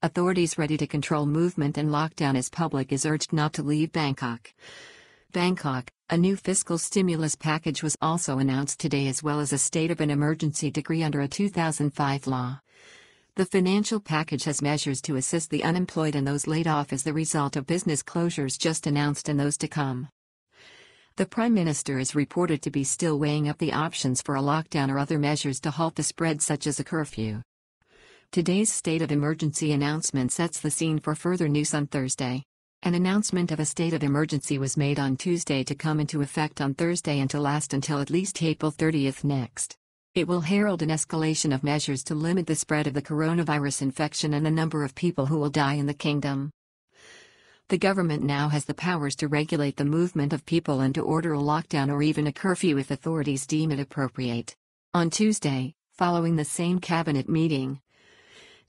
Authorities ready to control movement and lockdown as public is urged not to leave Bangkok. Bangkok, a new fiscal stimulus package was also announced today, as well as a state of an emergency decree under a 2005 law. The financial package has measures to assist the unemployed and those laid off as the result of business closures just announced and those to come. The Prime Minister is reported to be still weighing up the options for a lockdown or other measures to halt the spread, such as a curfew. Today's state of emergency announcement sets the scene for further news on Thursday. An announcement of a state of emergency was made on Tuesday to come into effect on Thursday and to last until at least April 30th next. It will herald an escalation of measures to limit the spread of the coronavirus infection and the number of people who will die in the kingdom. The government now has the powers to regulate the movement of people and to order a lockdown or even a curfew if authorities deem it appropriate. On Tuesday, following the same cabinet meeting,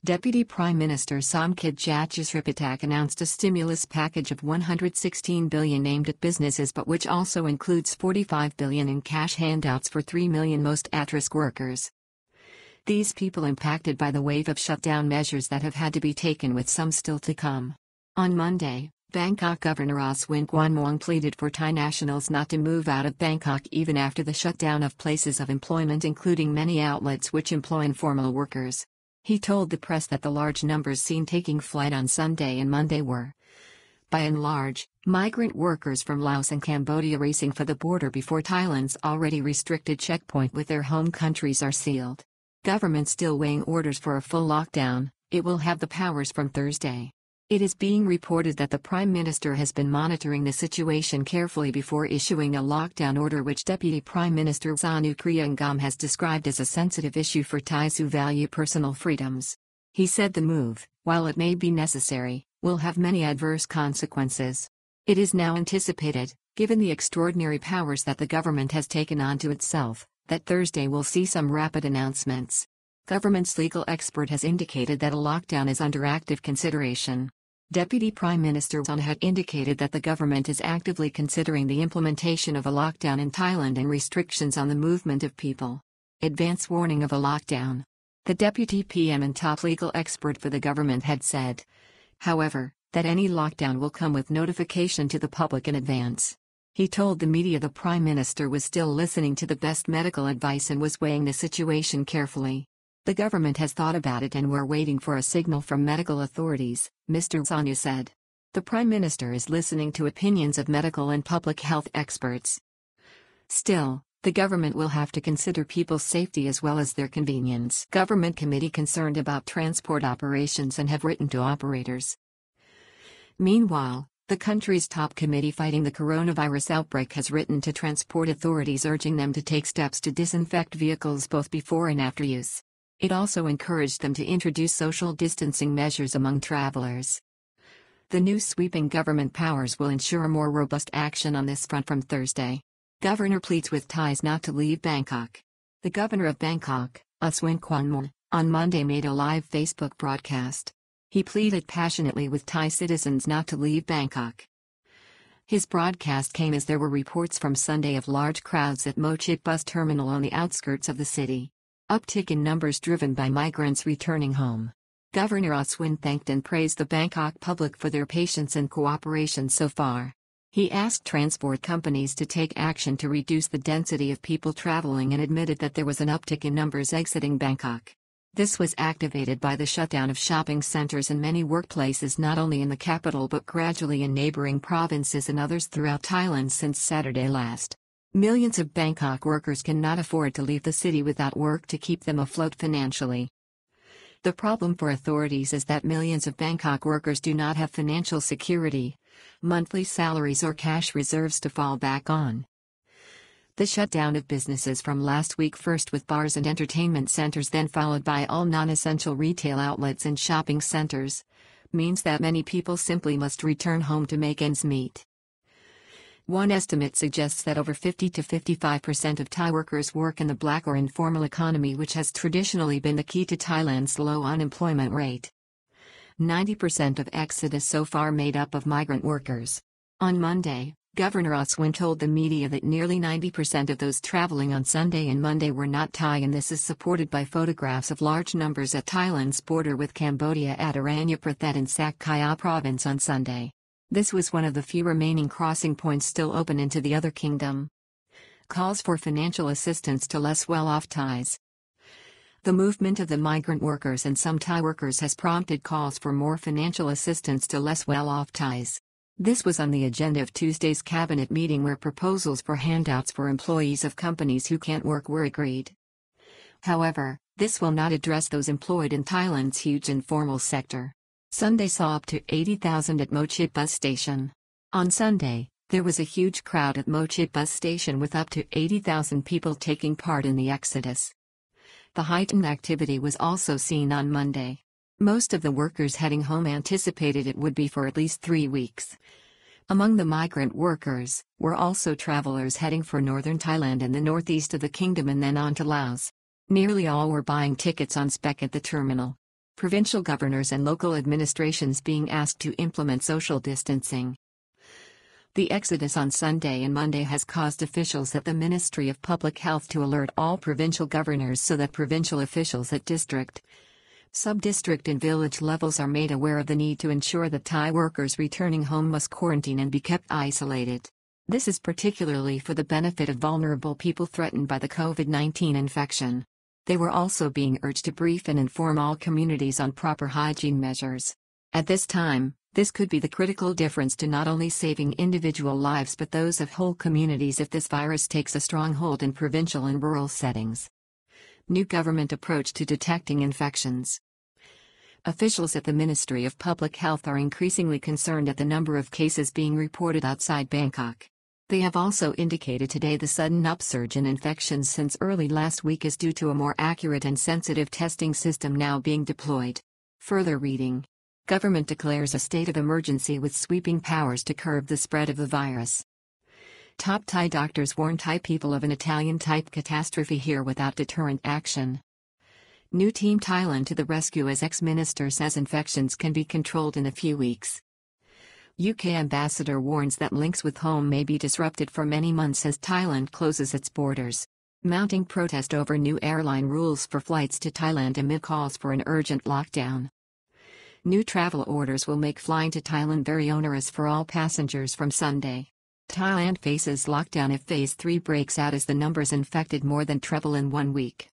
Deputy Prime Minister Somkid Jatjasripatak announced a stimulus package of 116 billion aimed at businesses, but which also includes 45 billion in cash handouts for 3 million most at-risk workers. These people impacted by the wave of shutdown measures that have had to be taken, with some still to come. On Monday, Bangkok Governor Oswin Kwanmong pleaded for Thai nationals not to move out of Bangkok even after the shutdown of places of employment, including many outlets which employ informal workers. He told the press that the large numbers seen taking flight on Sunday and Monday were, by and large, migrant workers from Laos and Cambodia racing for the border before Thailand's already restricted checkpoint with their home countries are sealed. Government still weighing orders for a full lockdown. It will have the powers from Thursday. It is being reported that the Prime Minister has been monitoring the situation carefully before issuing a lockdown order, which Deputy Prime Minister Sanu Kriangam has described as a sensitive issue for Thais who value personal freedoms. He said the move, while it may be necessary, will have many adverse consequences. It is now anticipated, given the extraordinary powers that the government has taken onto itself, that Thursday will see some rapid announcements. Government's legal expert has indicated that a lockdown is under active consideration. Deputy Prime Minister Sun had indicated that the government is actively considering the implementation of a lockdown in Thailand and restrictions on the movement of people. Advance warning of a lockdown. The Deputy PM and top legal expert for the government had said, however, that any lockdown will come with notification to the public in advance. He told the media the Prime Minister was still listening to the best medical advice and was weighing the situation carefully. The government has thought about it and we're waiting for a signal from medical authorities, Mr. Sanu said. The Prime Minister is listening to opinions of medical and public health experts. Still, the government will have to consider people's safety as well as their convenience. Government committee concerned about transport operations and have written to operators. Meanwhile, the country's top committee fighting the coronavirus outbreak has written to transport authorities urging them to take steps to disinfect vehicles both before and after use. It also encouraged them to introduce social distancing measures among travelers. The new sweeping government powers will ensure more robust action on this front from Thursday. Governor pleads with Thais not to leave Bangkok. The governor of Bangkok, Oswin Kwanmong, on Monday made a live Facebook broadcast. He pleaded passionately with Thai citizens not to leave Bangkok. His broadcast came as there were reports from Sunday of large crowds at Mo Chit bus terminal on the outskirts of the city. Uptick in numbers driven by migrants returning home. Governor Oswin thanked and praised the Bangkok public for their patience and cooperation so far. He asked transport companies to take action to reduce the density of people traveling and admitted that there was an uptick in numbers exiting Bangkok. This was activated by the shutdown of shopping centers and many workplaces not only in the capital but gradually in neighboring provinces and others throughout Thailand since Saturday last. Millions of Bangkok workers cannot afford to leave the city without work to keep them afloat financially. The problem for authorities is that millions of Bangkok workers do not have financial security, monthly salaries or cash reserves to fall back on. The shutdown of businesses from last week, first with bars and entertainment centers then followed by all non-essential retail outlets and shopping centers, means that many people simply must return home to make ends meet. One estimate suggests that over 50 to 55% of Thai workers work in the black or informal economy, which has traditionally been the key to Thailand's low unemployment rate. 90% of exodus so far made up of migrant workers. On Monday, Governor Oswin told the media that nearly 90% of those traveling on Sunday and Monday were not Thai, and this is supported by photographs of large numbers at Thailand's border with Cambodia at Aranyaprathet in Sak Kaya province on Sunday. This was one of the few remaining crossing points still open into the other kingdom. Calls for financial assistance to less well-off Thais. The movement of the migrant workers and some Thai workers has prompted calls for more financial assistance to less well-off Thais. This was on the agenda of Tuesday's cabinet meeting, where proposals for handouts for employees of companies who can't work were agreed. However, this will not address those employed in Thailand's huge informal sector. Sunday saw up to 80,000 at Mochit bus station. On Sunday, there was a huge crowd at Mochit bus station with up to 80,000 people taking part in the exodus. The heightened activity was also seen on Monday. Most of the workers heading home anticipated it would be for at least 3 weeks. Among the migrant workers were also travelers heading for northern Thailand and the northeast of the kingdom and then on to Laos. Nearly all were buying tickets on spec at the terminal. Provincial governors and local administrations being asked to implement social distancing. The exodus on Sunday and Monday has caused officials at the Ministry of Public Health to alert all provincial governors so that provincial officials at district, sub-district and village levels are made aware of the need to ensure that Thai workers returning home must quarantine and be kept isolated. This is particularly for the benefit of vulnerable people threatened by the COVID-19 infection. They were also being urged to brief and inform all communities on proper hygiene measures. At this time, this could be the critical difference to not only saving individual lives but those of whole communities if this virus takes a strong hold in provincial and rural settings. New government approach to detecting infections. Officials at the Ministry of Public Health are increasingly concerned at the number of cases being reported outside Bangkok. They have also indicated today the sudden upsurge in infections since early last week is due to a more accurate and sensitive testing system now being deployed. Further reading. Government declares a state of emergency with sweeping powers to curb the spread of the virus. Top Thai doctors warn Thai people of an Italian-type catastrophe here without deterrent action. New Team Thailand to the rescue as ex-minister says infections can be controlled in a few weeks. UK ambassador warns that links with home may be disrupted for many months as Thailand closes its borders. Mounting protest over new airline rules for flights to Thailand amid calls for an urgent lockdown. New travel orders will make flying to Thailand very onerous for all passengers from Sunday. Thailand faces lockdown if Phase 3 breaks out as the numbers infected more than treble in 1 week.